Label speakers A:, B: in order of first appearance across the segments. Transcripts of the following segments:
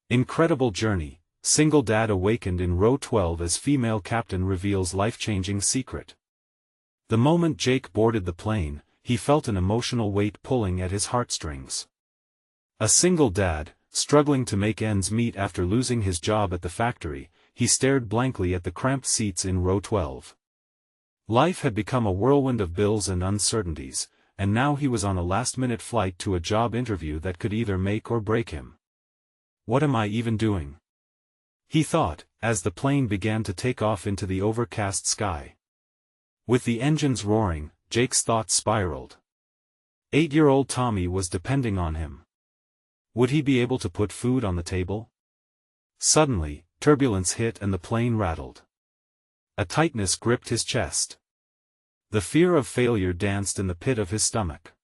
A: Incredible journey. Single dad awakened in row 12 as female captain reveals life-changing secret. The moment Jake boarded the plane, he felt an emotional weight pulling at his heartstrings. A single dad, struggling to make ends meet after losing his job at the factory, he stared blankly at the cramped seats in row 12. Life had become a whirlwind of bills and uncertainties, and now he was on a last-minute flight to a job interview that could either make or break him. What am I even doing? He thought, as the plane began to take off into the overcast sky. With the engines roaring, Jake's thoughts spiraled. 8-year-old Tommy was depending on him. Would he be able to put food on the table? Suddenly, turbulence hit and the plane rattled. A tightness gripped his chest. The fear of failure danced in the pit of his stomach.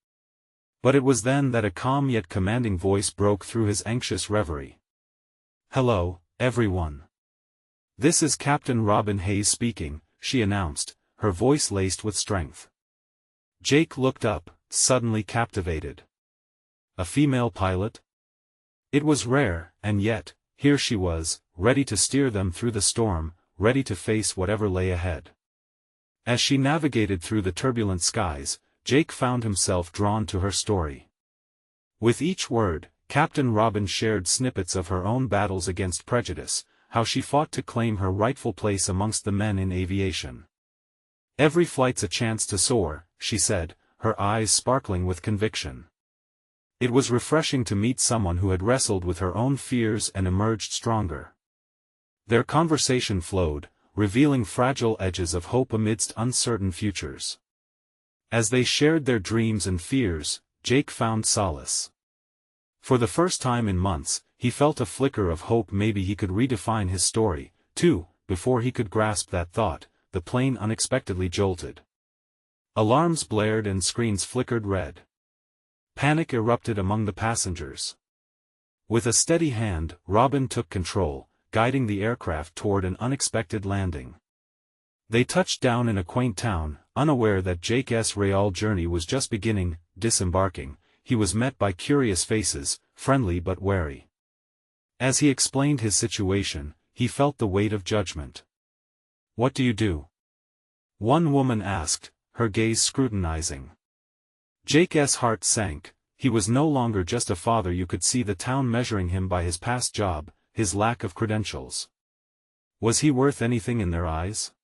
A: But it was then that a calm yet commanding voice broke through his anxious reverie. "Hello, everyone. This is Captain Robin Hayes speaking," she announced, her voice laced with strength. Jake looked up, suddenly captivated. A female pilot? It was rare, and yet, here she was, ready to steer them through the storm, ready to face whatever lay ahead. As she navigated through the turbulent skies, Jake found himself drawn to her story. With each word, Captain Robin shared snippets of her own battles against prejudice, how she fought to claim her rightful place amongst the men in aviation. "Every flight's a chance to soar," she said, her eyes sparkling with conviction. It was refreshing to meet someone who had wrestled with her own fears and emerged stronger. Their conversation flowed, revealing fragile edges of hope amidst uncertain futures. As they shared their dreams and fears, Jake found solace. For the first time in months, he felt a flicker of hope. Maybe he could redefine his story, too. Before he could grasp that thought, the plane unexpectedly jolted. Alarms blared and screens flickered red. Panic erupted among the passengers. With a steady hand, Robin took control, guiding the aircraft toward an unexpected landing. They touched down in a quaint town, unaware that Jake's real journey was just beginning. Disembarking, he was met by curious faces, friendly but wary. As he explained his situation, he felt the weight of judgment. "What do you do?" one woman asked, her gaze scrutinizing. Jake's heart sank. He was no longer just a father. You could see the town measuring him by his past job, his lack of credentials. Was he worth anything in their eyes?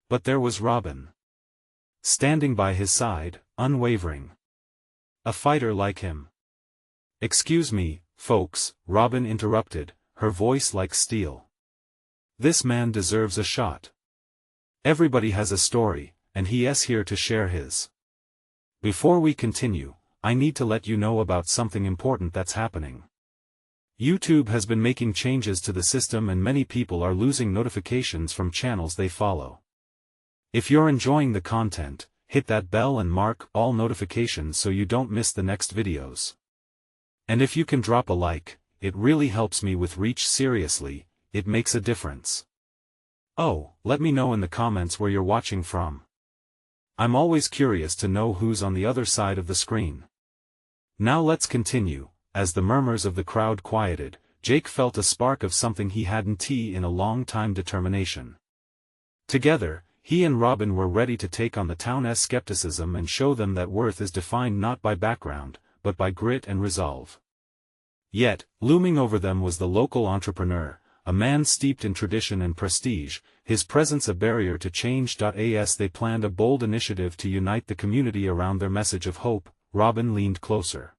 A: But there was Robin. Standing by his side, unwavering. A fighter like him. "Excuse me, folks," Robin interrupted, her voice like steel. "This man deserves a shot. Everybody has a story, and he's here to share his. Before we continue, I need to let you know about something important that's happening. YouTube has been making changes to the system and many people are losing notifications from channels they follow. If you're enjoying the content, hit that bell and mark all notifications so you don't miss the next videos. And if you can drop a like, it really helps me with reach. Seriously, it makes a difference. Oh, let me know in the comments where you're watching from. I'm always curious to know who's on the other side of the screen. Now let's continue. As the murmurs of the crowd quieted, Jake felt a spark of something he hadn't seen in a long time: determination. Together, he and Robin were ready to take on the town's skepticism and show them that worth is defined not by background, but by grit and resolve. Yet, looming over them was the local entrepreneur, a man steeped in tradition and prestige, his presence a barrier to change. As they planned a bold initiative to unite the community around their message of hope, Robin leaned closer.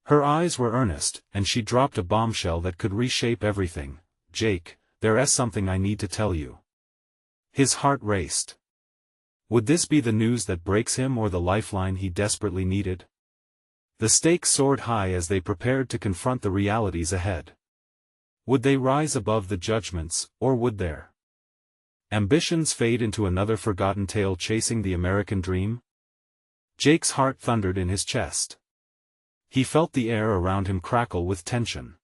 A: Her eyes were earnest, and she dropped a bombshell that could reshape everything. "Jake, there's something I need to tell you." His heart raced. Would this be the news that breaks him or the lifeline he desperately needed? The stakes soared high as they prepared to confront the realities ahead. Would they rise above the judgments, or would their ambitions fade into another forgotten tale chasing the American dream? Jake's heart thundered in his chest. He felt the air around him crackle with tension.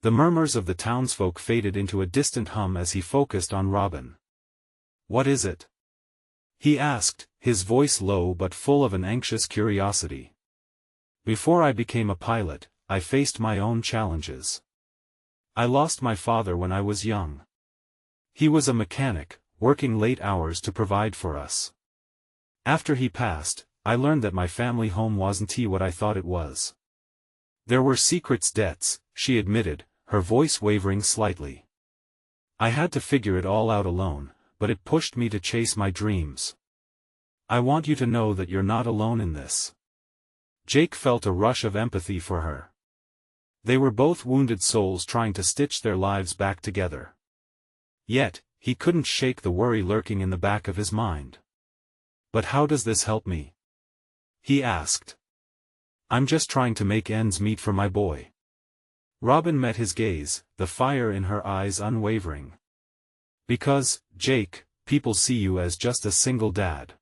A: The murmurs of the townsfolk faded into a distant hum as he focused on Robin. "What is it?" he asked, his voice low but full of an anxious curiosity. "Before I became a pilot, I faced my own challenges. I lost my father when I was young. He was a mechanic, working late hours to provide for us. After he passed, I learned that my family home wasn't what I thought it was. There were secrets, debts, she admitted, her voice wavering slightly. I had to figure it all out alone, but it pushed me to chase my dreams. I want you to know that you're not alone in this. Jake felt a rush of empathy for her. They were both wounded souls trying to stitch their lives back together. Yet, he couldn't shake the worry lurking in the back of his mind. But how does this help me? He asked. I'm just trying to make ends meet for my boy. Robin met his gaze, the fire in her eyes unwavering. Because, Jake, people see you as just a single dad.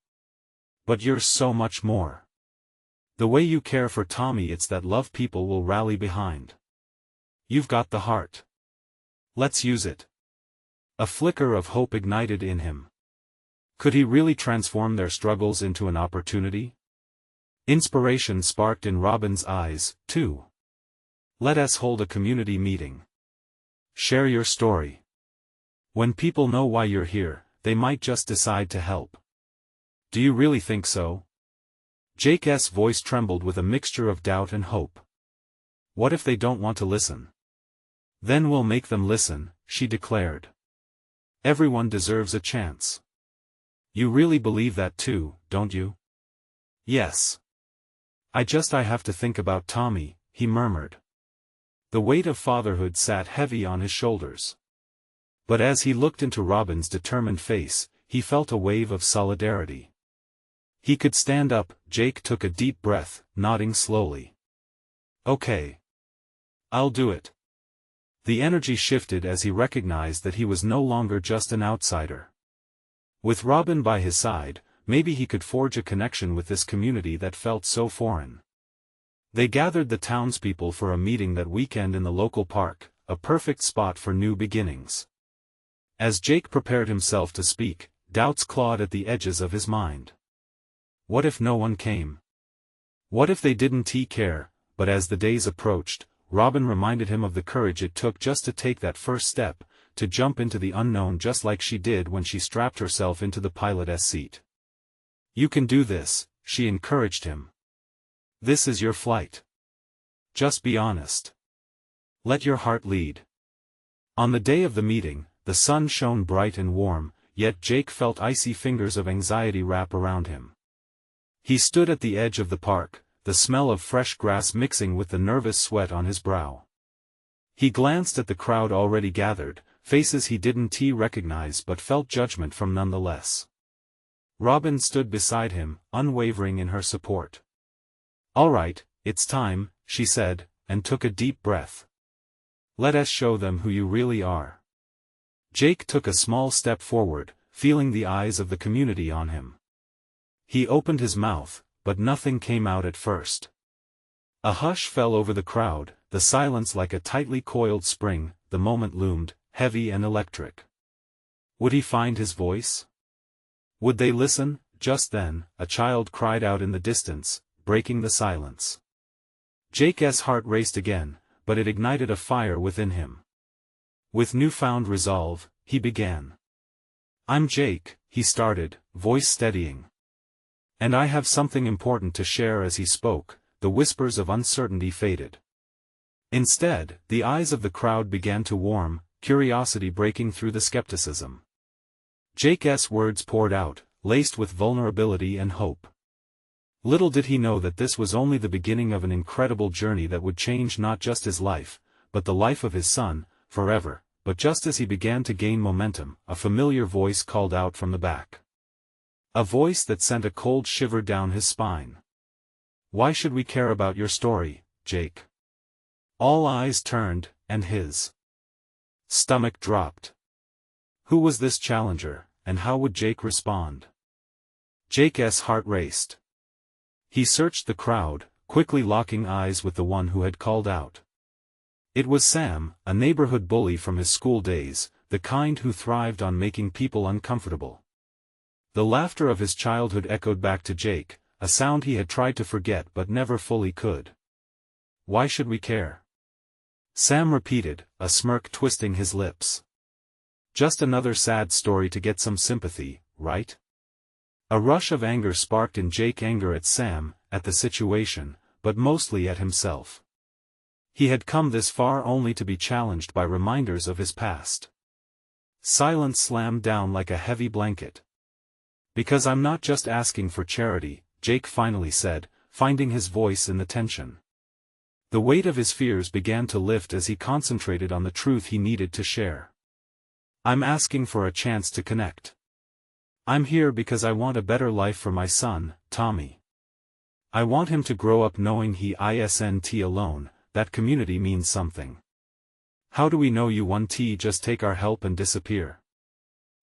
A: But you're so much more. The way you care for Tommy, it's that love people will rally behind. You've got the heart. Let's use it. A flicker of hope ignited in him. Could he really transform their struggles into an opportunity? Inspiration sparked in Robin's eyes, too. Let us hold a community meeting. Share your story. When people know why you're here, they might just decide to help. Do you really think so? Jake's voice trembled with a mixture of doubt and hope. What if they don't want to listen? Then we'll make them listen, she declared. Everyone deserves a chance. You really believe that too, don't you? Yes. I have to think about Tommy, he murmured. The weight of fatherhood sat heavy on his shoulders. But as he looked into Robin's determined face, he felt a wave of solidarity. He could stand up. Jake took a deep breath, nodding slowly. Okay. I'll do it. The energy shifted as he recognized that he was no longer just an outsider. With Robin by his side, maybe he could forge a connection with this community that felt so foreign. They gathered the townspeople for a meeting that weekend in the local park, a perfect spot for new beginnings. As Jake prepared himself to speak, doubts clawed at the edges of his mind. What if no one came? What if they didn't care? But as the days approached, Robin reminded him of the courage it took just to take that first step, to jump into the unknown just like she did when she strapped herself into the pilot's seat. You can do this, she encouraged him. This is your flight. Just be honest. Let your heart lead. On the day of the meeting, the sun shone bright and warm, yet Jake felt icy fingers of anxiety wrap around him. He stood at the edge of the park, the smell of fresh grass mixing with the nervous sweat on his brow. He glanced at the crowd already gathered, faces he didn't recognize but felt judgment from nonetheless. Robin stood beside him, unwavering in her support. All right, it's time, she said, and took a deep breath. Let us show them who you really are. Jake took a small step forward, feeling the eyes of the community on him. He opened his mouth, but nothing came out at first. A hush fell over the crowd, the silence like a tightly coiled spring. The moment loomed, heavy and electric. Would he find his voice? Would they listen? Just then, a child cried out in the distance, breaking the silence. Jake's heart raced again, but it ignited a fire within him. With newfound resolve, he began. I'm Jake, he started, voice steadying. And I have something important to share. As he spoke, the whispers of uncertainty faded. Instead, the eyes of the crowd began to warm, curiosity breaking through the skepticism. Jake's words poured out, laced with vulnerability and hope. Little did he know that this was only the beginning of an incredible journey that would change not just his life, but the life of his son, forever. But just as he began to gain momentum, a familiar voice called out from the back. A voice that sent a cold shiver down his spine. Why should we care about your story, Jake? All eyes turned, and his stomach dropped. Who was this challenger, and how would Jake respond? Jake's heart raced. He searched the crowd, quickly locking eyes with the one who had called out. It was Sam, a neighborhood bully from his school days, the kind who thrived on making people uncomfortable. The laughter of his childhood echoed back to Jake, a sound he had tried to forget but never fully could. Why should we care? Sam repeated, a smirk twisting his lips. Just another sad story to get some sympathy, right? A rush of anger sparked in Jake, anger at Sam, at the situation, but mostly at himself. He had come this far only to be challenged by reminders of his past. Silence slammed down like a heavy blanket. Because I'm not just asking for charity, Jake finally said, finding his voice in the tension. The weight of his fears began to lift as he concentrated on the truth he needed to share. I'm asking for a chance to connect. I'm here because I want a better life for my son, Tommy. I want him to grow up knowing he isn't alone, that community means something. How do we know you won't just take our help and disappear?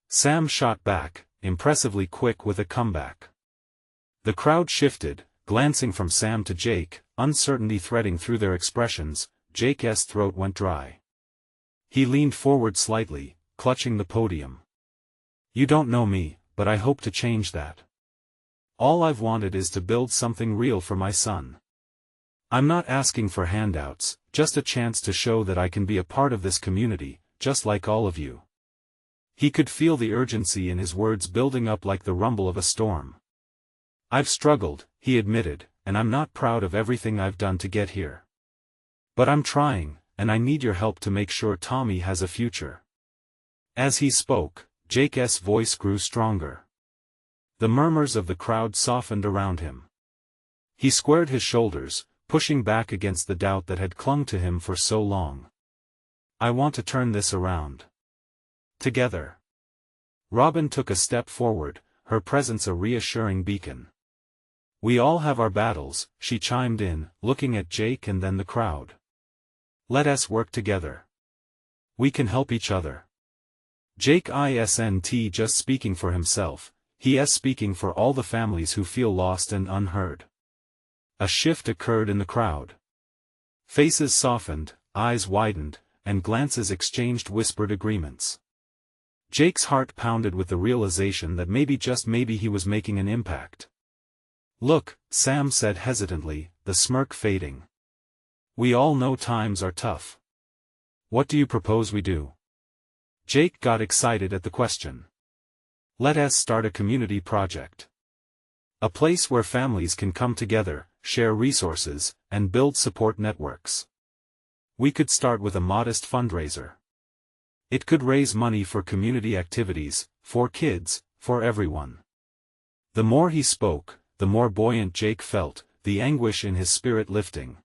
A: Sam shot back, impressively quick with a comeback. The crowd shifted, glancing from Sam to Jake, uncertainty threading through their expressions. Jake's throat went dry. He leaned forward slightly, clutching the podium. You don't know me, but I hope to change that. All I've wanted is to build something real for my son. I'm not asking for handouts, just a chance to show that I can be a part of this community, just like all of you. He could feel the urgency in his words building up like the rumble of a storm. I've struggled, he admitted, and I'm not proud of everything I've done to get here. But I'm trying, and I need your help to make sure Tommy has a future. As he spoke, Jake's voice grew stronger. The murmurs of the crowd softened around him. He squared his shoulders, pushing back against the doubt that had clung to him for so long. I want to turn this around. Together. Robin took a step forward, her presence a reassuring beacon. We all have our battles, she chimed in, looking at Jake and then the crowd. Let us work together. We can help each other. Jake isn't just speaking for himself, he is speaking for all the families who feel lost and unheard. A shift occurred in the crowd. Faces softened, eyes widened, and glances exchanged whispered agreements. Jake's heart pounded with the realization that maybe, just maybe, he was making an impact. Look, Sam said hesitantly, the smirk fading. We all know times are tough. What do you propose we do? Jake got excited at the question. Let us start a community project. A place where families can come together, share resources, and build support networks. We could start with a modest fundraiser. It could raise money for community activities, for kids, for everyone. The more he spoke, the more buoyant Jake felt, the anguish in his spirit lifting.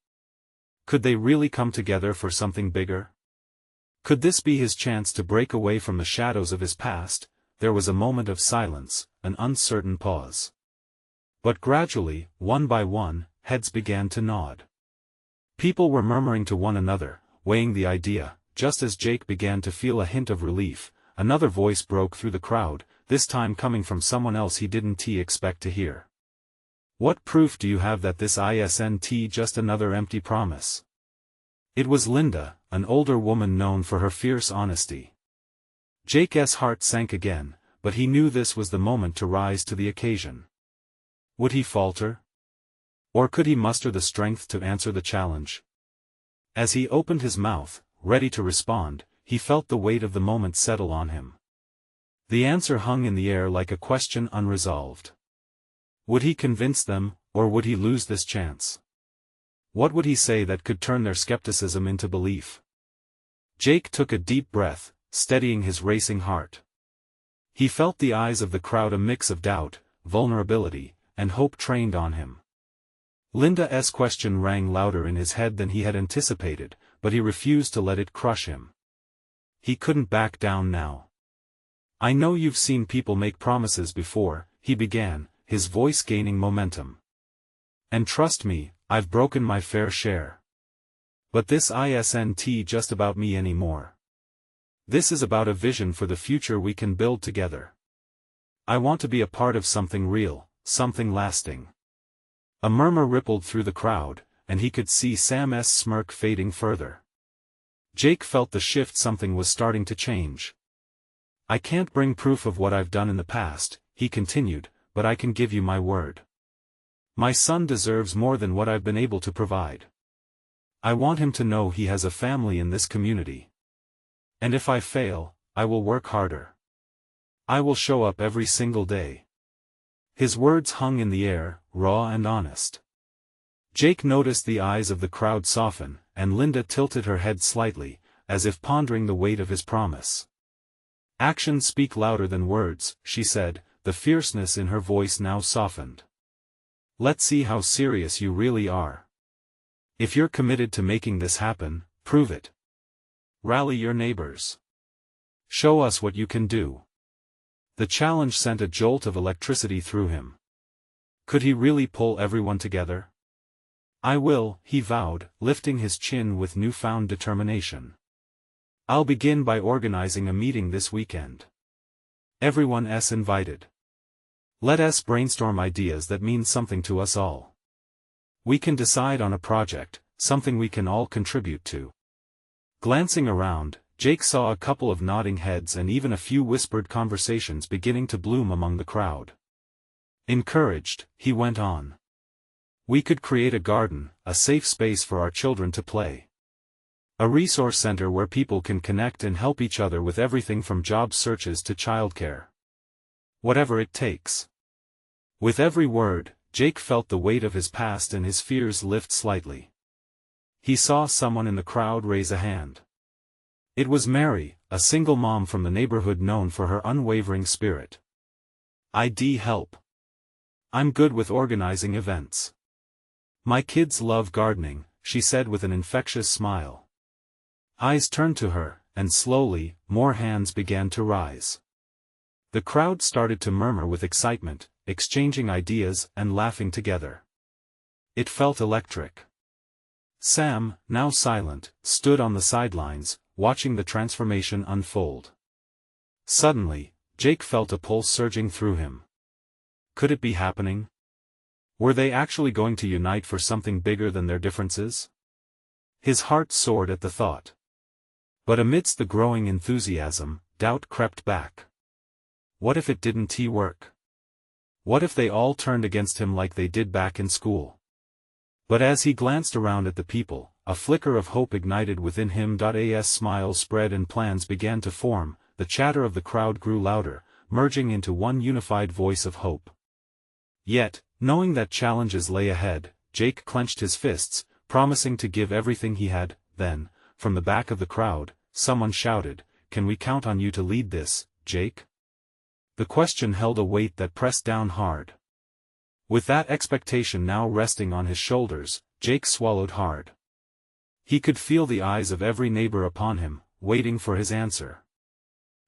A: Could they really come together for something bigger? Could this be his chance to break away from the shadows of his past? There was a moment of silence, an uncertain pause. But gradually, one by one, heads began to nod. People were murmuring to one another, weighing the idea. Just as Jake began to feel a hint of relief, another voice broke through the crowd, this time coming from someone else he didn't expect to hear. What proof do you have that this isn't just another empty promise? It was Linda, an older woman known for her fierce honesty. Jake's heart sank again, but he knew this was the moment to rise to the occasion. Would he falter? Or could he muster the strength to answer the challenge? As he opened his mouth, ready to respond, he felt the weight of the moment settle on him. The answer hung in the air like a question unresolved. Would he convince them, or would he lose this chance? What would he say that could turn their skepticism into belief? Jake took a deep breath, steadying his racing heart. He felt the eyes of the crowd, a mix of doubt, vulnerability, and hope trained on him. Linda's question rang louder in his head than he had anticipated, but he refused to let it crush him. He couldn't back down now. I know you've seen people make promises before, he began, his voice gaining momentum. And trust me, I've broken my fair share. But this isn't just about me anymore. This is about a vision for the future we can build together. I want to be a part of something real, something lasting. A murmur rippled through the crowd, and he could see Sam's smirk fading further. Jake felt the shift, something was starting to change. I can't bring proof of what I've done in the past, he continued, but I can give you my word. My son deserves more than what I've been able to provide. I want him to know he has a family in this community. And if I fail, I will work harder. I will show up every single day." His words hung in the air, raw and honest. Jake noticed the eyes of the crowd soften, and Linda tilted her head slightly, as if pondering the weight of his promise. "Actions speak louder than words," she said, the fierceness in her voice now softened. "Let's see how serious you really are. If you're committed to making this happen, prove it. Rally your neighbors. Show us what you can do." The challenge sent a jolt of electricity through him. Could he really pull everyone together? "I will," he vowed, lifting his chin with newfound determination. "I'll begin by organizing a meeting this weekend. Everyone's invited. Let us brainstorm ideas that mean something to us all. We can decide on a project, something we can all contribute to." Glancing around, Jake saw a couple of nodding heads and even a few whispered conversations beginning to bloom among the crowd. Encouraged, he went on. "We could create a garden, a safe space for our children to play. A resource center where people can connect and help each other with everything from job searches to childcare. Whatever it takes." With every word, Jake felt the weight of his past and his fears lift slightly. He saw someone in the crowd raise a hand. It was Mary, a single mom from the neighborhood known for her unwavering spirit. "I'd help. I'm good with organizing events. My kids love gardening," she said with an infectious smile. Eyes turned to her, and slowly, more hands began to rise. The crowd started to murmur with excitement, exchanging ideas and laughing together. It felt electric. Sam, now silent, stood on the sidelines, watching the transformation unfold. Suddenly, Jake felt a pulse surging through him. Could it be happening? Were they actually going to unite for something bigger than their differences? His heart soared at the thought. But amidst the growing enthusiasm, doubt crept back. What if it didn't work? What if they all turned against him like they did back in school? But as he glanced around at the people, a flicker of hope ignited within him. A smile spread and plans began to form. The chatter of the crowd grew louder, merging into one unified voice of hope. Yet, knowing that challenges lay ahead, Jake clenched his fists, promising to give everything he had. Then, from the back of the crowd, someone shouted, "Can we count on you to lead this, Jake?" The question held a weight that pressed down hard. With that expectation now resting on his shoulders, Jake swallowed hard. He could feel the eyes of every neighbor upon him, waiting for his answer.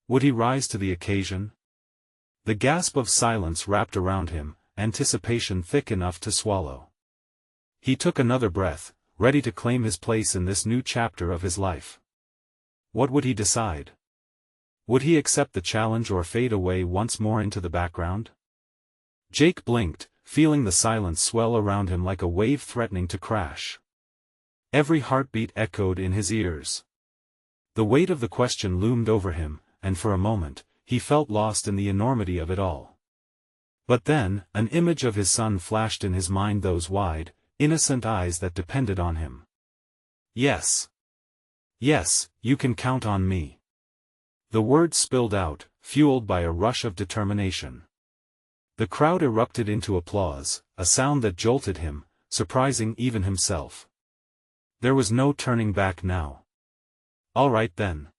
A: Would he rise to the occasion? The gasp of silence wrapped around him, anticipation thick enough to swallow. He took another breath, ready to claim his place in this new chapter of his life. What would he decide? Would he accept the challenge or fade away once more into the background? Jake blinked, feeling the silence swell around him like a wave threatening to crash. Every heartbeat echoed in his ears. The weight of the question loomed over him, and for a moment, he felt lost in the enormity of it all. But then, an image of his son flashed in his mind, those wide, innocent eyes that depended on him. "Yes. Yes, you can count on me." The words spilled out, fueled by a rush of determination. The crowd erupted into applause, a sound that jolted him, surprising even himself. There was no turning back now. "All right then."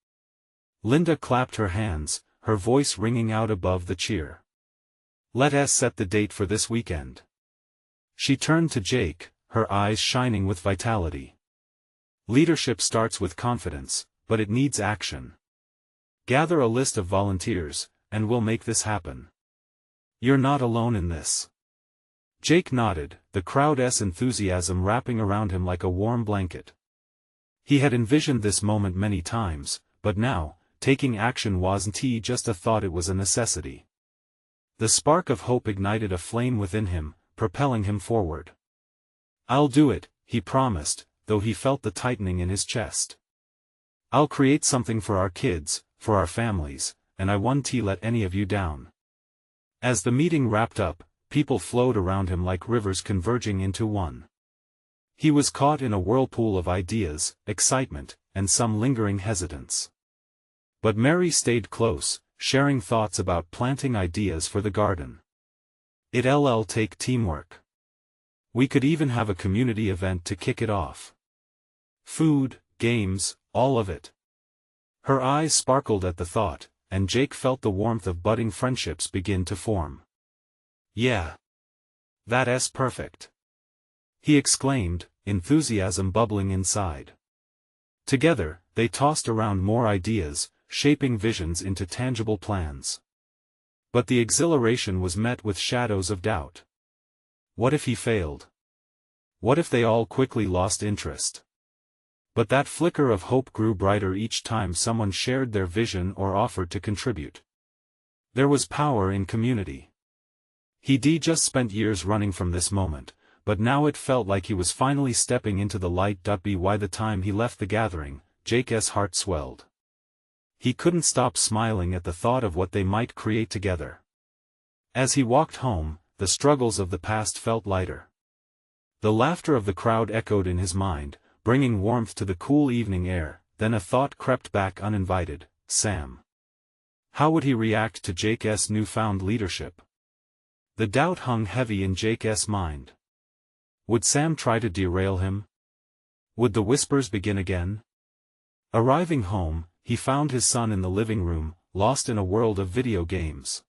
A: Linda clapped her hands, her voice ringing out above the cheer. "Let us set the date for this weekend." She turned to Jake, her eyes shining with vitality. "Leadership starts with confidence, but it needs action. Gather a list of volunteers, and we'll make this happen. You're not alone in this." Jake nodded, the crowd's enthusiasm wrapping around him like a warm blanket. He had envisioned this moment many times, but now, taking action wasn't just a thought, it was a necessity. The spark of hope ignited a flame within him, propelling him forward. "I'll do it," he promised, though he felt the tightening in his chest. "I'll create something for our kids, for our families, and I won't let any of you down." As the meeting wrapped up, people flowed around him like rivers converging into one. He was caught in a whirlpool of ideas, excitement, and some lingering hesitance. But Mary stayed close, sharing thoughts about planting ideas for the garden. It'll take teamwork. We could even have a community event to kick it off. Food, games, all of it. Her eyes sparkled at the thought, and Jake felt the warmth of budding friendships begin to form. Yeah. That's perfect. He exclaimed, enthusiasm bubbling inside. Together, they tossed around more ideas, shaping visions into tangible plans. But the exhilaration was met with shadows of doubt. What if he failed? What if they all quickly lost interest? But that flicker of hope grew brighter each time someone shared their vision or offered to contribute. There was power in community. He'd just spent years running from this moment, but now it felt like he was finally stepping into the light. By the time he left the gathering, Jake's heart swelled. He couldn't stop smiling at the thought of what they might create together. As he walked home, the struggles of the past felt lighter. The laughter of the crowd echoed in his mind, bringing warmth to the cool evening air. Then a thought crept back uninvited: Sam. How would he react to Jake's newfound leadership? The doubt hung heavy in Jake's mind. Would Sam try to derail him? Would the whispers begin again? Arriving home, he found his son in the living room, lost in a world of video games.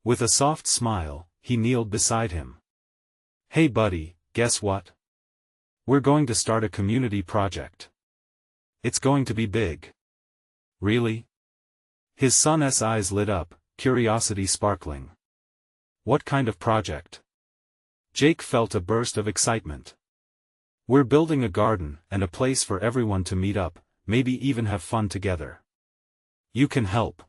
A: With a soft smile, he kneeled beside him. Hey buddy, guess what? We're going to start a community project. It's going to be big. Really? His son's eyes lit up, curiosity sparkling. What kind of project? Jake felt a burst of excitement. We're building a garden and a place for everyone to meet up, maybe even have fun together. You can help.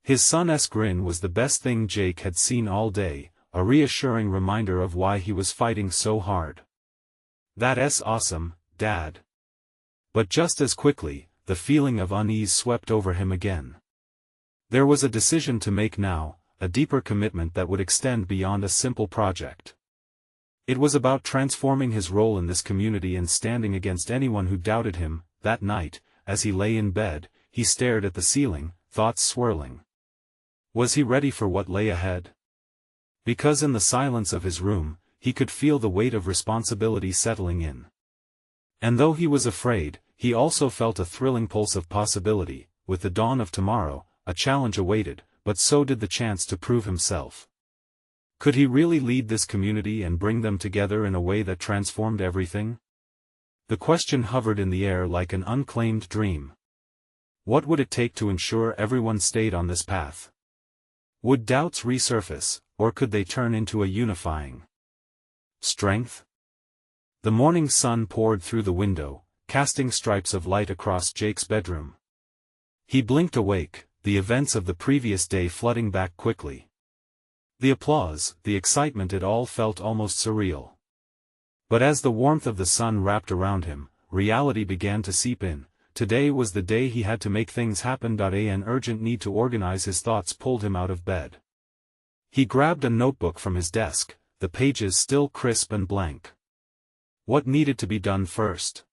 A: His son's grin was the best thing Jake had seen all day, a reassuring reminder of why he was fighting so hard. That's awesome, Dad. But just as quickly, the feeling of unease swept over him again. There was a decision to make now, a deeper commitment that would extend beyond a simple project. It was about transforming his role in this community and standing against anyone who doubted him. That night, as he lay in bed, he stared at the ceiling, thoughts swirling. Was he ready for what lay ahead? Because in the silence of his room, he could feel the weight of responsibility settling in. And though he was afraid, he also felt a thrilling pulse of possibility. With the dawn of tomorrow, a challenge awaited, but so did the chance to prove himself. Could he really lead this community and bring them together in a way that transformed everything? The question hovered in the air like an unclaimed dream. What would it take to ensure everyone stayed on this path? Would doubts resurface, or could they turn into a unifying strength? The morning sun poured through the window, casting stripes of light across Jake's bedroom. He blinked awake, the events of the previous day flooding back quickly. The applause, the excitement, it all felt almost surreal. But as the warmth of the sun wrapped around him, reality began to seep in. Today was the day he had to make things happen. An urgent need to organize his thoughts pulled him out of bed. He grabbed a notebook from his desk, the pages still crisp and blank. What needed to be done first?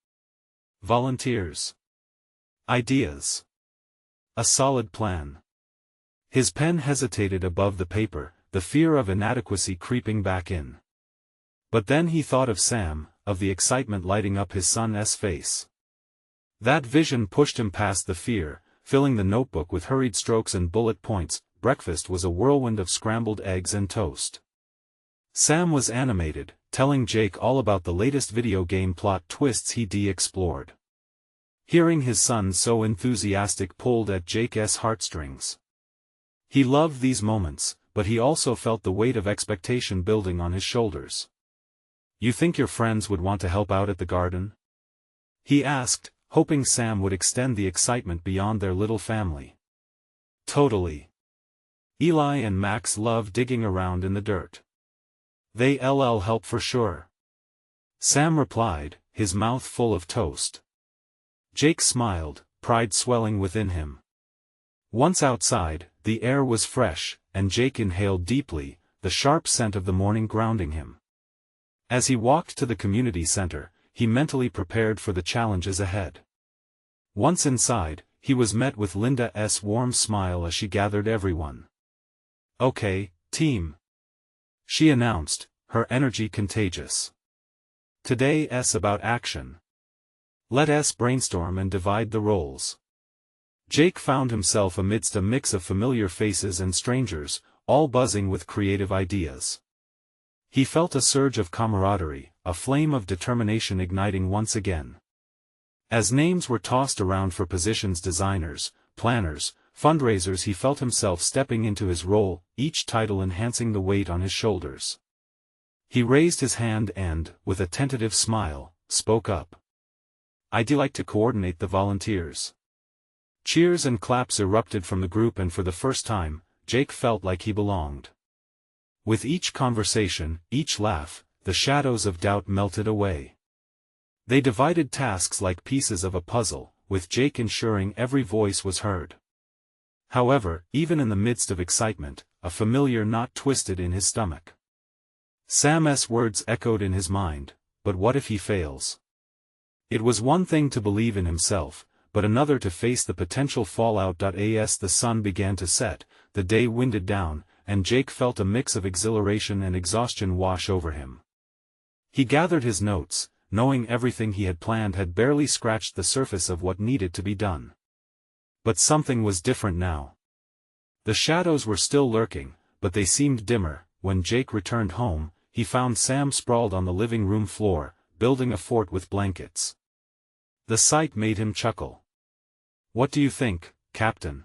A: Volunteers. Ideas. A solid plan. His pen hesitated above the paper, the fear of inadequacy creeping back in. But then he thought of Sam, of the excitement lighting up his son's face. That vision pushed him past the fear, filling the notebook with hurried strokes and bullet points. Breakfast was a whirlwind of scrambled eggs and toast. Sam was animated, telling Jake all about the latest video game plot twists he'd explored. Hearing his son so enthusiastic pulled at Jake's heartstrings. He loved these moments, but he also felt the weight of expectation building on his shoulders. You think your friends would want to help out at the garden? He asked, hoping Sam would extend the excitement beyond their little family. Totally. Eli and Max love digging around in the dirt. They'll help for sure. Sam replied, his mouth full of toast. Jake smiled, pride swelling within him. Once outside, the air was fresh, and Jake inhaled deeply, the sharp scent of the morning grounding him. As he walked to the community center, he mentally prepared for the challenges ahead. Once inside, he was met with Linda's warm smile as she gathered everyone. "Okay, team," she announced, her energy contagious. "Today's about action. Let us brainstorm and divide the roles." Jake found himself amidst a mix of familiar faces and strangers, all buzzing with creative ideas. He felt a surge of camaraderie, a flame of determination igniting once again. As names were tossed around for positions: designers, planners, fundraisers, he felt himself stepping into his role, each title enhancing the weight on his shoulders. He raised his hand and, with a tentative smile, spoke up. "I'd like to coordinate the volunteers." Cheers and claps erupted from the group, and for the first time, Jake felt like he belonged. With each conversation, each laugh, the shadows of doubt melted away. They divided tasks like pieces of a puzzle, with Jake ensuring every voice was heard. However, even in the midst of excitement, a familiar knot twisted in his stomach. Sam's words echoed in his mind, "But what if he fails?" It was one thing to believe in himself, but another to face the potential fallout. As the sun began to set, the day winded down, and Jake felt a mix of exhilaration and exhaustion wash over him. He gathered his notes, knowing everything he had planned had barely scratched the surface of what needed to be done. But something was different now. The shadows were still lurking, but they seemed dimmer. When Jake returned home, he found Sam sprawled on the living room floor, building a fort with blankets. The sight made him chuckle. "What do you think, Captain?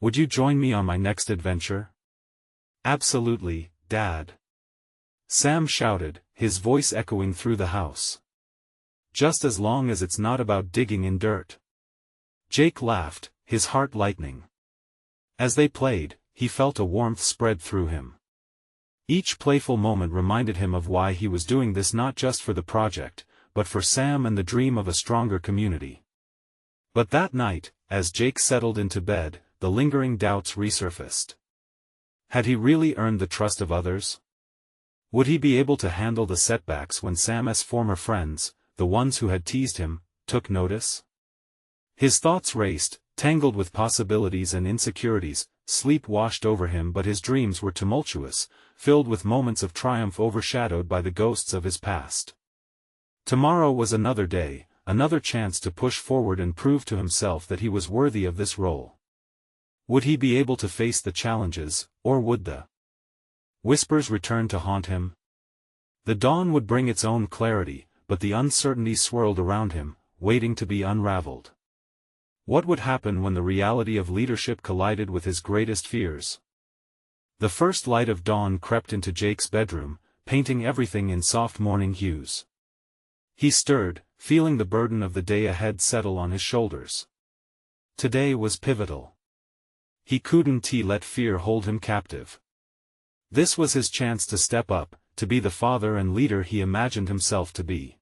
A: Would you join me on my next adventure?" "Absolutely, Dad," Sam shouted, his voice echoing through the house. "Just as long as it's not about digging in dirt." Jake laughed, his heart lightening. As they played, he felt a warmth spread through him. Each playful moment reminded him of why he was doing this, not just for the project, but for Sam and the dream of a stronger community. But that night, as Jake settled into bed, the lingering doubts resurfaced. Had he really earned the trust of others? Would he be able to handle the setbacks when Sam's former friends, the ones who had teased him, took notice? His thoughts raced, tangled with possibilities and insecurities. Sleep washed over him, but his dreams were tumultuous, filled with moments of triumph overshadowed by the ghosts of his past. Tomorrow was another day, another chance to push forward and prove to himself that he was worthy of this role. Would he be able to face the challenges, or would the whispers return to haunt him? The dawn would bring its own clarity, but the uncertainty swirled around him, waiting to be unraveled. What would happen when the reality of leadership collided with his greatest fears? The first light of dawn crept into Jake's bedroom, painting everything in soft morning hues. He stirred, feeling the burden of the day ahead settle on his shoulders. Today was pivotal. He couldn't let fear hold him captive. This was his chance to step up, to be the father and leader he imagined himself to be.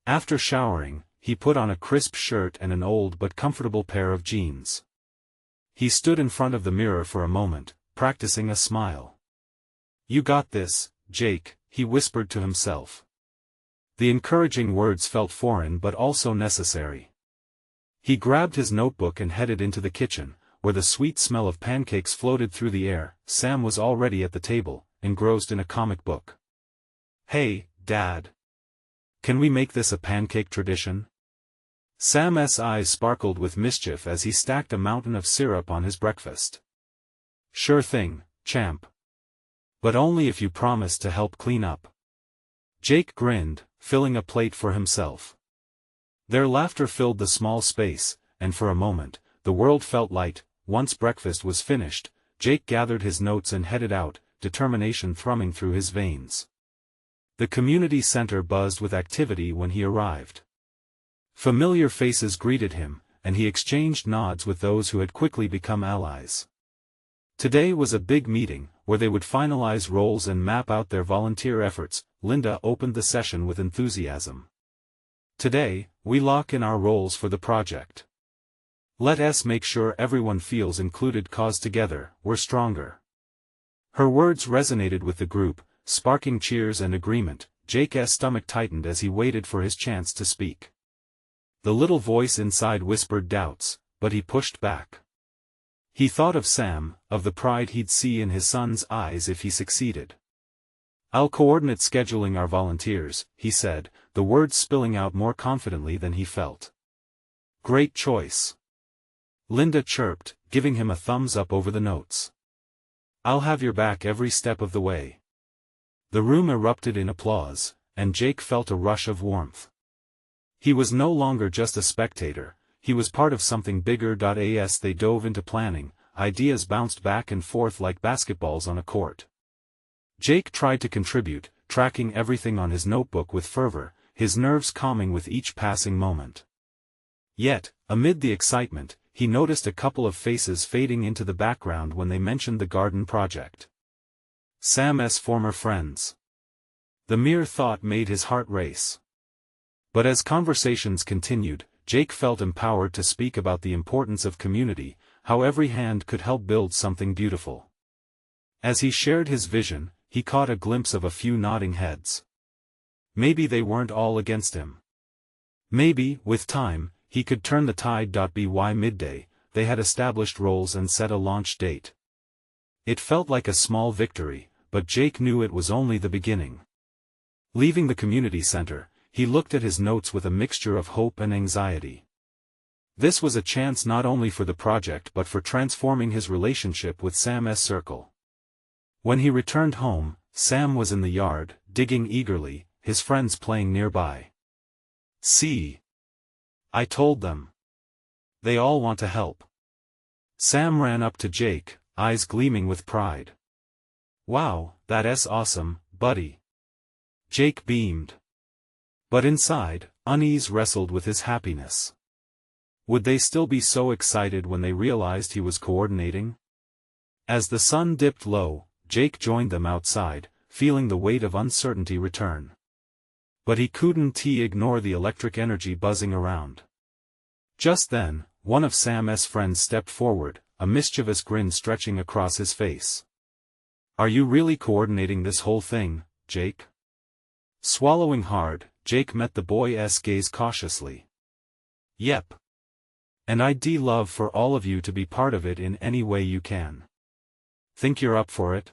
A: After showering, he put on a crisp shirt and an old but comfortable pair of jeans. He stood in front of the mirror for a moment, practicing a smile. "You got this, Jake," he whispered to himself. The encouraging words felt foreign but also necessary. He grabbed his notebook and headed into the kitchen, where the sweet smell of pancakes floated through the air. Sam was already at the table, engrossed in a comic book. "Hey, Dad. Can we make this a pancake tradition?" Sam's eyes sparkled with mischief as he stacked a mountain of syrup on his breakfast. "Sure thing, champ. But only if you promise to help clean up." Jake grinned, filling a plate for himself. Their laughter filled the small space, and for a moment, the world felt light. Once breakfast was finished, Jake gathered his notes and headed out, determination thrumming through his veins. The community center buzzed with activity when he arrived. Familiar faces greeted him, and he exchanged nods with those who had quickly become allies. Today was a big meeting, where they would finalize roles and map out their volunteer efforts. Linda opened the session with enthusiasm. "Today, we lock in our roles for the project. Let us make sure everyone feels included, cause together, we're stronger." Her words resonated with the group, sparking cheers and agreement. Jake's stomach tightened as he waited for his chance to speak. The little voice inside whispered doubts, but he pushed back. He thought of Sam, of the pride he'd see in his son's eyes if he succeeded. "I'll coordinate scheduling our volunteers," he said, the words spilling out more confidently than he felt. "Great choice." Linda chirped, giving him a thumbs up over the notes. "I'll have your back every step of the way." The room erupted in applause, and Jake felt a rush of warmth. He was no longer just a spectator, he was part of something bigger. As they dove into planning, ideas bounced back and forth like basketballs on a court. Jake tried to contribute, tracking everything on his notebook with fervor, his nerves calming with each passing moment. Yet, amid the excitement, he noticed a couple of faces fading into the background when they mentioned the garden project. Sam's former friends. The mere thought made his heart race. But as conversations continued, Jake felt empowered to speak about the importance of community, how every hand could help build something beautiful. As he shared his vision, he caught a glimpse of a few nodding heads. Maybe they weren't all against him. Maybe, with time, he could turn the tide. By midday, they had established roles and set a launch date. It felt like a small victory, but Jake knew it was only the beginning. Leaving the community center, he looked at his notes with a mixture of hope and anxiety. This was a chance not only for the project but for transforming his relationship with Sam's circle. When he returned home, Sam was in the yard, digging eagerly, his friends playing nearby. "See? I told them. They all want to help." Sam ran up to Jake, eyes gleaming with pride. "Wow, that's awesome, buddy." Jake beamed. But inside, unease wrestled with his happiness. Would they still be so excited when they realized he was coordinating? As the sun dipped low, Jake joined them outside, feeling the weight of uncertainty return. But he couldn't ignore the electric energy buzzing around. Just then, one of Sam's friends stepped forward, a mischievous grin stretching across his face. "Are you really coordinating this whole thing, Jake?" Swallowing hard, Jake met the boy's gaze cautiously. "Yep. And I'd love for all of you to be part of it in any way you can. Think you're up for it?"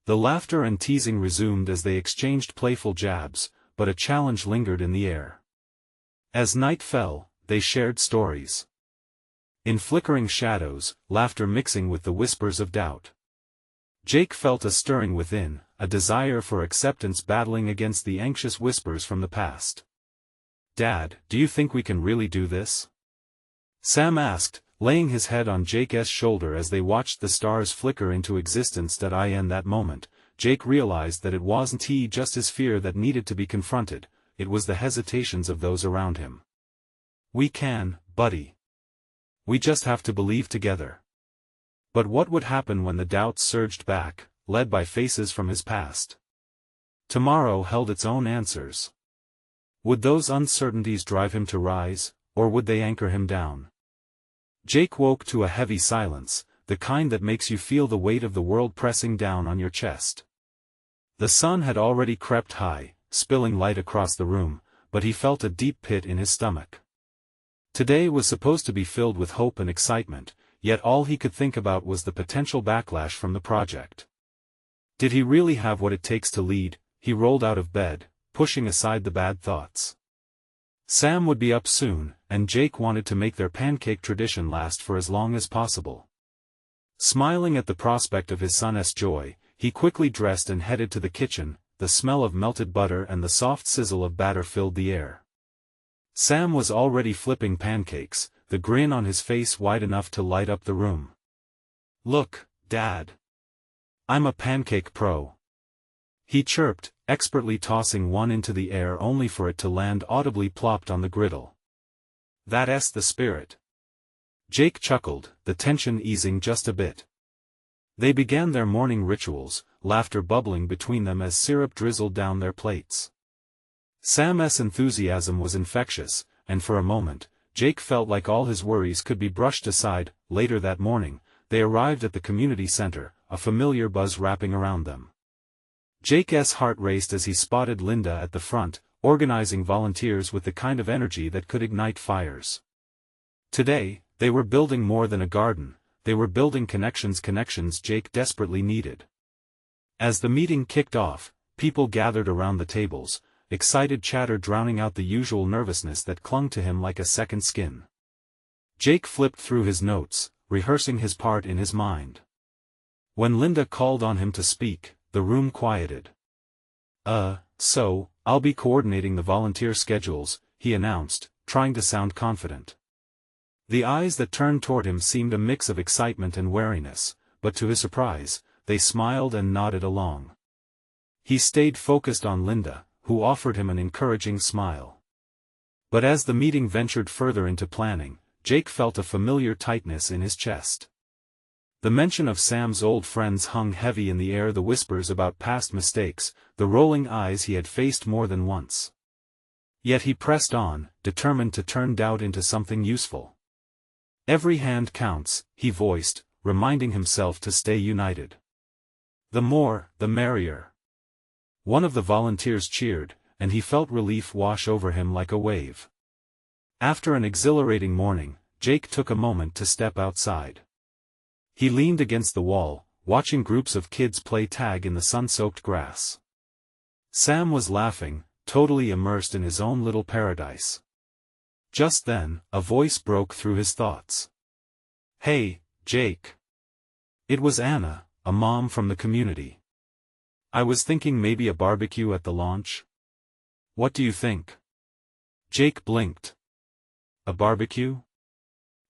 A: The laughter and teasing resumed as they exchanged playful jabs, but a challenge lingered in the air. As night fell, they shared stories. In flickering shadows, laughter mixing with the whispers of doubt. Jake felt a stirring within, a desire for acceptance battling against the anxious whispers from the past. "Dad, do you think we can really do this?" Sam asked, laying his head on Jake's shoulder as they watched the stars flicker into existence. In that moment, Jake realized that it wasn't just his fear that needed to be confronted, it was the hesitations of those around him. "We can, buddy. We just have to believe together." But what would happen when the doubts surged back, led by faces from his past? Tomorrow held its own answers. Would those uncertainties drive him to rise, or would they anchor him down? Jake woke to a heavy silence, the kind that makes you feel the weight of the world pressing down on your chest. The sun had already crept high, spilling light across the room, but he felt a deep pit in his stomach. Today was supposed to be filled with hope and excitement, yet all he could think about was the potential backlash from the project. Did he really have what it takes to lead? He rolled out of bed, pushing aside the bad thoughts. Sam would be up soon, and Jake wanted to make their pancake tradition last for as long as possible. Smiling at the prospect of his son's joy, he quickly dressed and headed to the kitchen. The smell of melted butter and the soft sizzle of batter filled the air. Sam was already flipping pancakes, the grin on his face wide enough to light up the room. "Look, Dad. I'm a pancake pro," he chirped, expertly tossing one into the air only for it to land audibly plopped on the griddle. "That's the spirit." Jake chuckled, the tension easing just a bit. They began their morning rituals, laughter bubbling between them as syrup drizzled down their plates. Sam's enthusiasm was infectious, and for a moment, Jake felt like all his worries could be brushed aside. Later that morning, they arrived at the community center, a familiar buzz wrapping around them. Jake's heart raced as he spotted Linda at the front, organizing volunteers with the kind of energy that could ignite fires. Today, they were building more than a garden, they were building connections Jake desperately needed. As the meeting kicked off, people gathered around the tables, excited chatter drowning out the usual nervousness that clung to him like a second skin. Jake flipped through his notes, rehearsing his part in his mind. When Linda called on him to speak, the room quieted. So, I'll be coordinating the volunteer schedules, he announced, trying to sound confident. The eyes that turned toward him seemed a mix of excitement and wariness, but to his surprise, they smiled and nodded along. He stayed focused on Linda, who offered him an encouraging smile. But as the meeting ventured further into planning, Jake felt a familiar tightness in his chest. The mention of Sam's old friends hung heavy in the air, the whispers about past mistakes, the rolling eyes he had faced more than once. Yet he pressed on, determined to turn doubt into something useful. Every hand counts, he voiced, reminding himself to stay united. The more, the merrier. One of the volunteers cheered, and he felt relief wash over him like a wave. After an exhilarating morning, Jake took a moment to step outside. He leaned against the wall, watching groups of kids play tag in the sun-soaked grass. Sam was laughing, totally immersed in his own little paradise. Just then, a voice broke through his thoughts. "Hey, Jake." It was Anna, a mom from the community. "I was thinking maybe a barbecue at the launch. What do you think?" Jake blinked. A barbecue?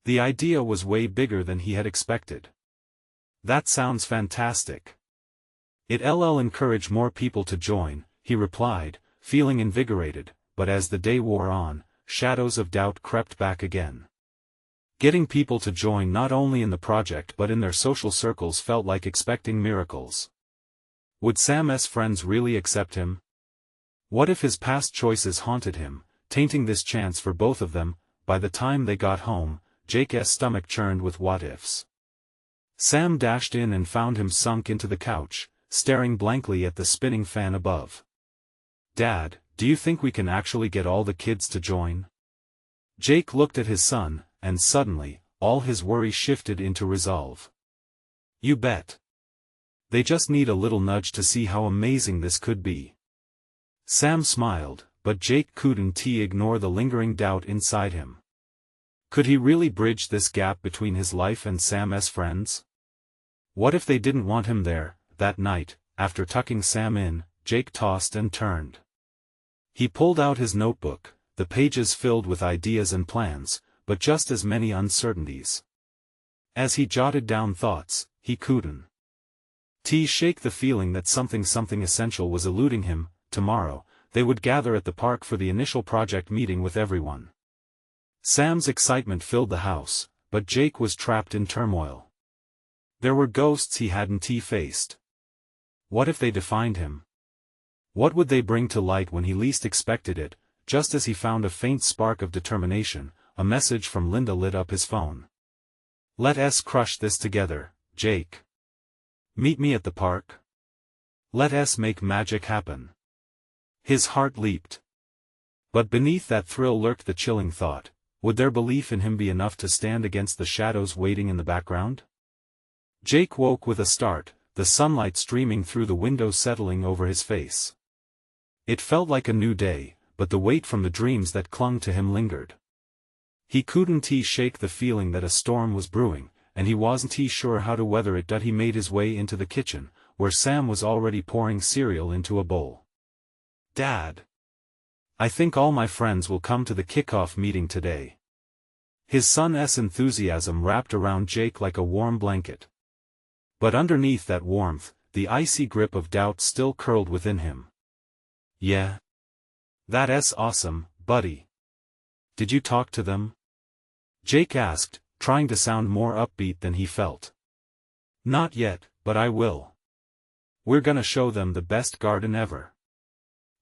A: The idea was way bigger than he had expected. "That sounds fantastic. It'll encourage more people to join," he replied, feeling invigorated, but as the day wore on, shadows of doubt crept back again. Getting people to join not only in the project but in their social circles felt like expecting miracles. Would Sam's friends really accept him? What if his past choices haunted him, tainting this chance for both of them? By the time they got home, Jake's stomach churned with what-ifs. Sam dashed in and found him sunk into the couch, staring blankly at the spinning fan above. "Dad, do you think we can actually get all the kids to join?" Jake looked at his son, and suddenly, all his worry shifted into resolve. "You bet. They just need a little nudge to see how amazing this could be." Sam smiled, but Jake couldn't ignore the lingering doubt inside him. Could he really bridge this gap between his life and Sam's friends? What if they didn't want him there? That night, after tucking Sam in, Jake tossed and turned. He pulled out his notebook, the pages filled with ideas and plans, but just as many uncertainties. As he jotted down thoughts, he couldn't shake the feeling that something essential was eluding him. Tomorrow, they would gather at the park for the initial project meeting with everyone. Sam's excitement filled the house, but Jake was trapped in turmoil. There were ghosts he hadn't faced. What if they defined him? What would they bring to light when he least expected it? Just as he found a faint spark of determination, a message from Linda lit up his phone. "Let's crush this together, Jake. Meet me at the park. Let's make magic happen." His heart leaped. But beneath that thrill lurked the chilling thought, would their belief in him be enough to stand against the shadows waiting in the background? Jake woke with a start, the sunlight streaming through the window settling over his face. It felt like a new day, but the weight from the dreams that clung to him lingered. He couldn't shake the feeling that a storm was brewing, and he wasn't sure how to weather it. He made his way into the kitchen, where Sam was already pouring cereal into a bowl. "Dad, I think all my friends will come to the kickoff meeting today." His son's enthusiasm wrapped around Jake like a warm blanket. But underneath that warmth, the icy grip of doubt still curled within him. "Yeah? That's awesome, buddy. Did you talk to them?" Jake asked, trying to sound more upbeat than he felt. "Not yet, but I will. We're gonna show them the best garden ever,"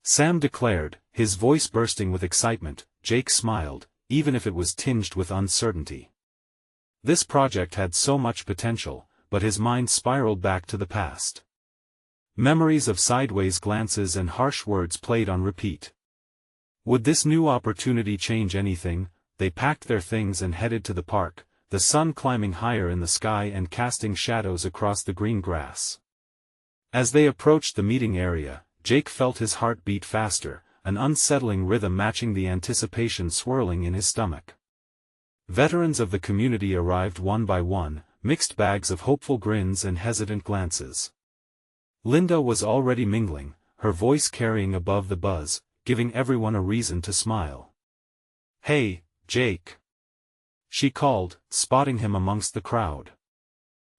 A: Sam declared, his voice bursting with excitement. Jake smiled, even if it was tinged with uncertainty. This project had so much potential, but his mind spiraled back to the past. Memories of sideways glances and harsh words played on repeat. Would this new opportunity change anything? They packed their things and headed to the park, the sun climbing higher in the sky and casting shadows across the green grass. As they approached the meeting area, Jake felt his heart beat faster, an unsettling rhythm matching the anticipation swirling in his stomach. Veterans of the community arrived one by one, mixed bags of hopeful grins and hesitant glances. Linda was already mingling, her voice carrying above the buzz, giving everyone a reason to smile. "Hey, Jake," she called, spotting him amongst the crowd.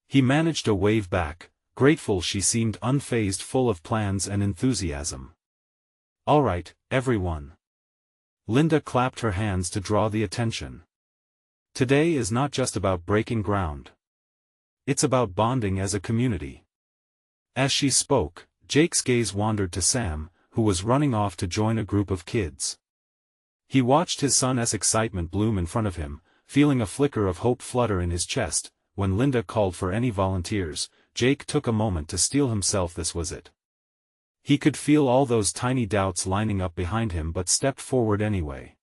A: He managed a wave back, grateful she seemed unfazed, full of plans and enthusiasm. "All right, everyone." Linda clapped her hands to draw the attention. "Today is not just about breaking ground. It's about bonding as a community." As she spoke, Jake's gaze wandered to Sam, who was running off to join a group of kids. He watched his son's excitement bloom in front of him, feeling a flicker of hope flutter in his chest. When Linda called for any volunteers, Jake took a moment to steel himself. This was it. He could feel all those tiny doubts lining up behind him but stepped forward anyway.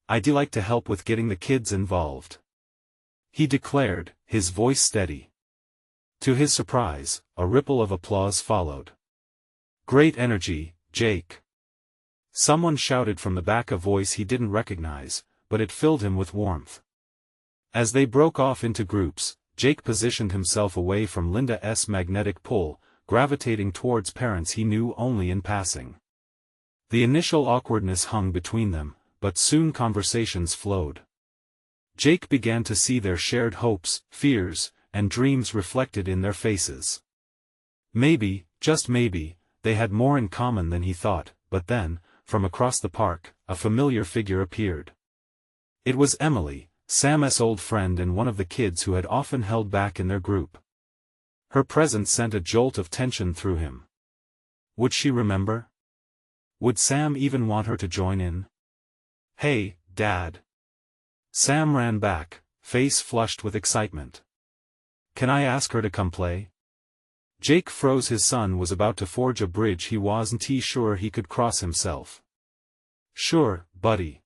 A: "I'd like to help with getting the kids involved," he declared, his voice steady. To his surprise, a ripple of applause followed. "Great energy, Jake," someone shouted from the back, a voice he didn't recognize, but it filled him with warmth. As they broke off into groups, Jake positioned himself away from Linda's magnetic pull, gravitating towards parents he knew only in passing. The initial awkwardness hung between them, but soon conversations flowed. Jake began to see their shared hopes, fears, and dreams reflected in their faces. Maybe, just maybe, they had more in common than he thought. But then, from across the park, a familiar figure appeared. It was Emily, Sam's old friend and one of the kids who had often held back in their group. Her presence sent a jolt of tension through him. Would she remember? Would Sam even want her to join in? "Hey, Dad." Sam ran back, face flushed with excitement. "Can I ask her to come play?" Jake froze. His son was about to forge a bridge he wasn't sure he could cross himself. "Sure, buddy.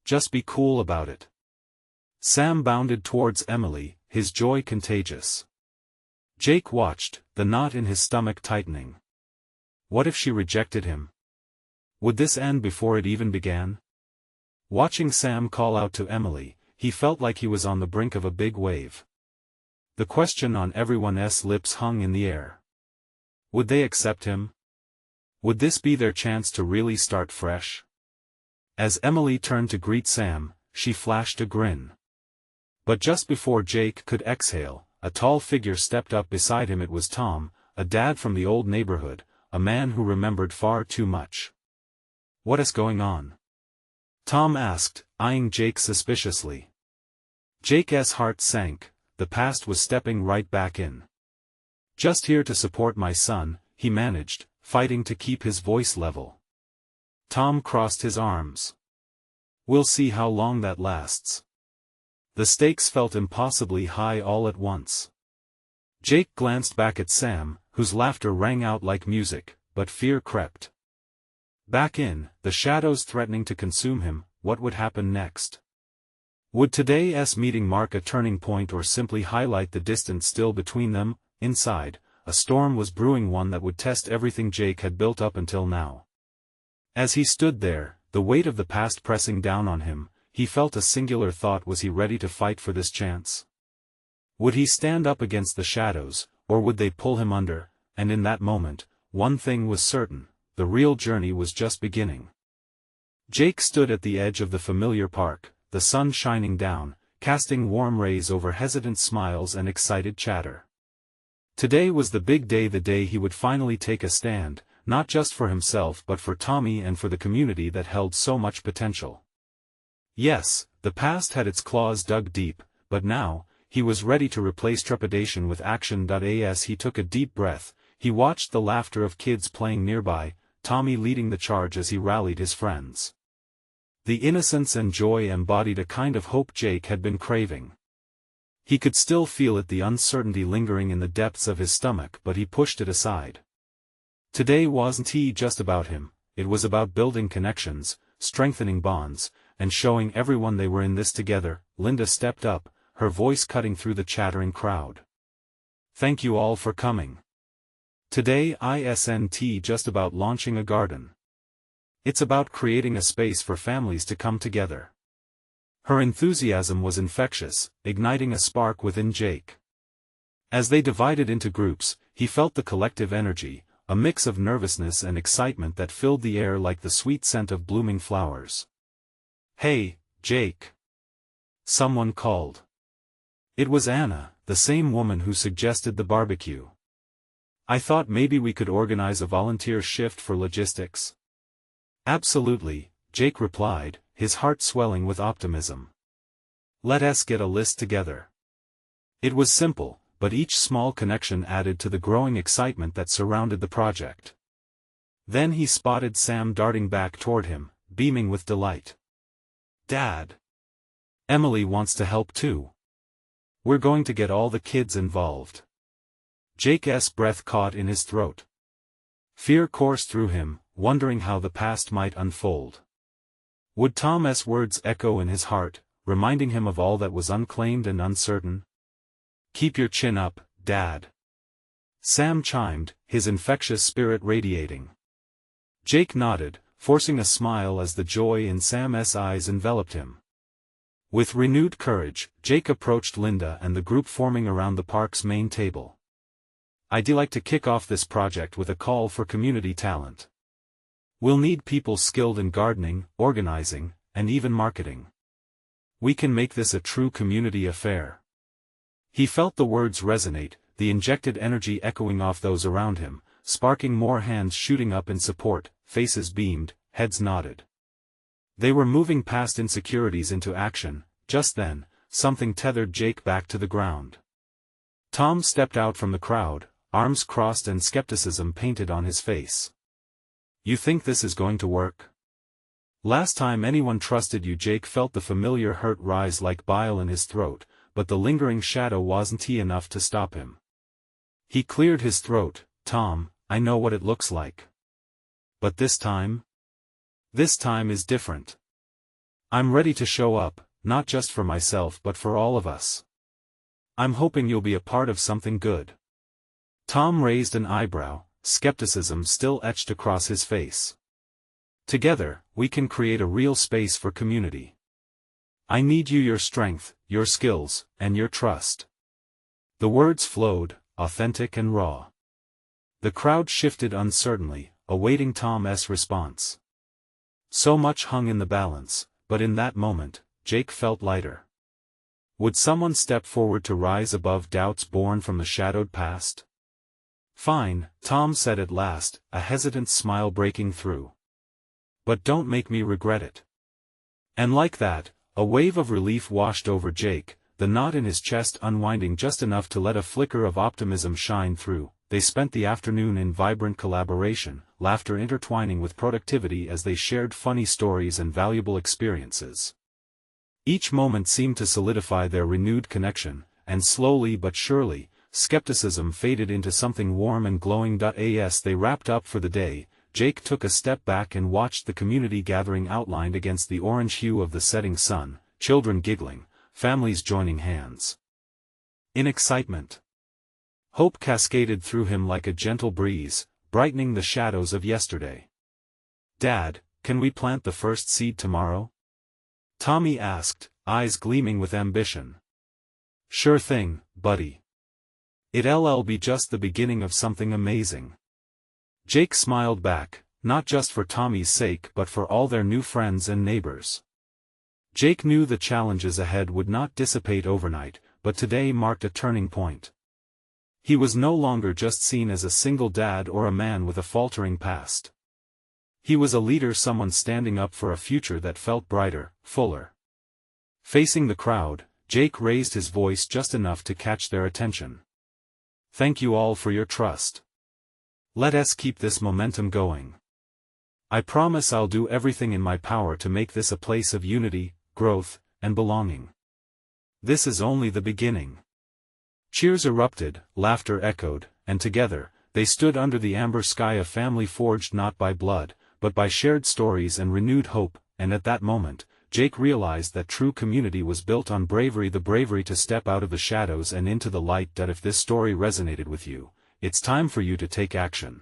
A: Just be cool about it." Sam bounded towards Emily, his joy contagious. Jake watched, the knot in his stomach tightening. What if she rejected him? Would this end before it even began? Watching Sam call out to Emily, he felt like he was on the brink of a big wave. The question on everyone's lips hung in the air. Would they accept him? Would this be their chance to really start fresh? As Emily turned to greet Sam, she flashed a grin. But just before Jake could exhale, a tall figure stepped up beside him. It was Tom, a dad from the old neighborhood, a man who remembered far too much. "What is going on?" Tom asked, eyeing Jake suspiciously. Jake's heart sank. The past was stepping right back in. "Just here to support my son," he managed, fighting to keep his voice level. Tom crossed his arms. "We'll see how long that lasts." The stakes felt impossibly high all at once. Jake glanced back at Sam, whose laughter rang out like music, but fear crept back in, the shadows threatening to consume him. What would happen next? Would today's meeting mark a turning point or simply highlight the distance still between them? Inside, a storm was brewing, one that would test everything Jake had built up until now. As he stood there, the weight of the past pressing down on him, he felt a singular thought: was he ready to fight for this chance? Would he stand up against the shadows, or would they pull him under? And in that moment, one thing was certain: the real journey was just beginning. Jake stood at the edge of the familiar park, the sun shining down, casting warm rays over hesitant smiles and excited chatter. Today was the big day, the day he would finally take a stand, not just for himself but for Tommy and for the community that held so much potential. Yes, the past had its claws dug deep, but now, he was ready to replace trepidation with action. As he took a deep breath, he watched the laughter of kids playing nearby, Tommy leading the charge as he rallied his friends. The innocence and joy embodied a kind of hope Jake had been craving. He could still feel it, the uncertainty lingering in the depths of his stomach, but he pushed it aside. Today wasn't just about him, it was about building connections, strengthening bonds, and showing everyone they were in this together. Linda stepped up, her voice cutting through the chattering crowd. Thank you all for coming. Today isn't just about launching a garden. It's about creating a space for families to come together. Her enthusiasm was infectious, igniting a spark within Jake. As they divided into groups, he felt the collective energy, a mix of nervousness and excitement that filled the air like the sweet scent of blooming flowers. Hey, Jake! Someone called. It was Anna, the same woman who suggested the barbecue. I thought maybe we could organize a volunteer shift for logistics. Absolutely, Jake replied, his heart swelling with optimism. Let us get a list together. It was simple, but each small connection added to the growing excitement that surrounded the project. Then he spotted Sam darting back toward him, beaming with delight. Dad! Emily wants to help too. We're going to get all the kids involved. Jake's breath caught in his throat. Fear coursed through him, wondering how the past might unfold. Would Tom's words echo in his heart, reminding him of all that was unclaimed and uncertain? Keep your chin up, Dad. Sam chimed, his infectious spirit radiating. Jake nodded, forcing a smile as the joy in Sam's eyes enveloped him. With renewed courage, Jake approached Linda and the group forming around the park's main table. I'd like to kick off this project with a call for community talent. We'll need people skilled in gardening, organizing, and even marketing. We can make this a true community affair. He felt the words resonate, the injected energy echoing off those around him, sparking more hands shooting up in support, faces beamed, heads nodded. They were moving past insecurities into action. Just then, something tethered Jake back to the ground. Tom stepped out from the crowd, arms crossed and skepticism painted on his face. You think this is going to work? Last time anyone trusted you. Jake felt the familiar hurt rise like bile in his throat, but the lingering shadow wasn't enough to stop him. He cleared his throat. Tom, I know what it looks like. But this time? This time is different. I'm ready to show up, not just for myself but for all of us. I'm hoping you'll be a part of something good. Tom raised an eyebrow, skepticism still etched across his face. Together, we can create a real space for community. I need your strength, your skills, and your trust. The words flowed, authentic and raw. The crowd shifted uncertainly, awaiting Tom's response. So much hung in the balance, but in that moment, Jake felt lighter. Would someone step forward to rise above doubts born from the shadowed past? Fine, Tom said at last, a hesitant smile breaking through. But don't make me regret it. And like that, a wave of relief washed over Jake, the knot in his chest unwinding just enough to let a flicker of optimism shine through. They spent the afternoon in vibrant collaboration, laughter intertwining with productivity as they shared funny stories and valuable experiences. Each moment seemed to solidify their renewed connection, and slowly but surely, skepticism faded into something warm and glowing. As they wrapped up for the day, Jake took a step back and watched the community gathering outlined against the orange hue of the setting sun, children giggling, families joining hands. In excitement, hope cascaded through him like a gentle breeze, brightening the shadows of yesterday. Dad, can we plant the first seed tomorrow? Tommy asked, eyes gleaming with ambition. Sure thing, buddy. It'll be just the beginning of something amazing. Jake smiled back, not just for Tommy's sake but for all their new friends and neighbors. Jake knew the challenges ahead would not dissipate overnight, but today marked a turning point. He was no longer just seen as a single dad or a man with a faltering past. He was a leader, someone standing up for a future that felt brighter, fuller. Facing the crowd, Jake raised his voice just enough to catch their attention. Thank you all for your trust. Let us keep this momentum going. I promise I'll do everything in my power to make this a place of unity, growth, and belonging. This is only the beginning. Cheers erupted, laughter echoed, and together, They stood under the amber sky, a family forged not by blood, but by shared stories and renewed hope, and at that moment, Jake realized that true community was built on bravery, the bravery to step out of the shadows and into the light. That if this story resonated with you, it's time for you to take action.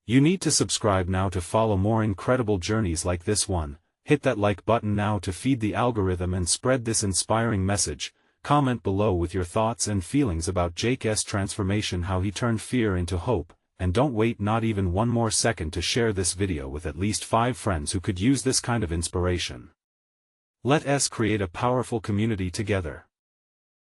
A: You need to subscribe now to follow more incredible journeys like this one. Hit that like button now to feed the algorithm and spread this inspiring message. Comment below with your thoughts and feelings about Jake's transformation, how he turned fear into hope, and don't wait not even one more second to share this video with at least 5 friends who could use this kind of inspiration. Let us create a powerful community together.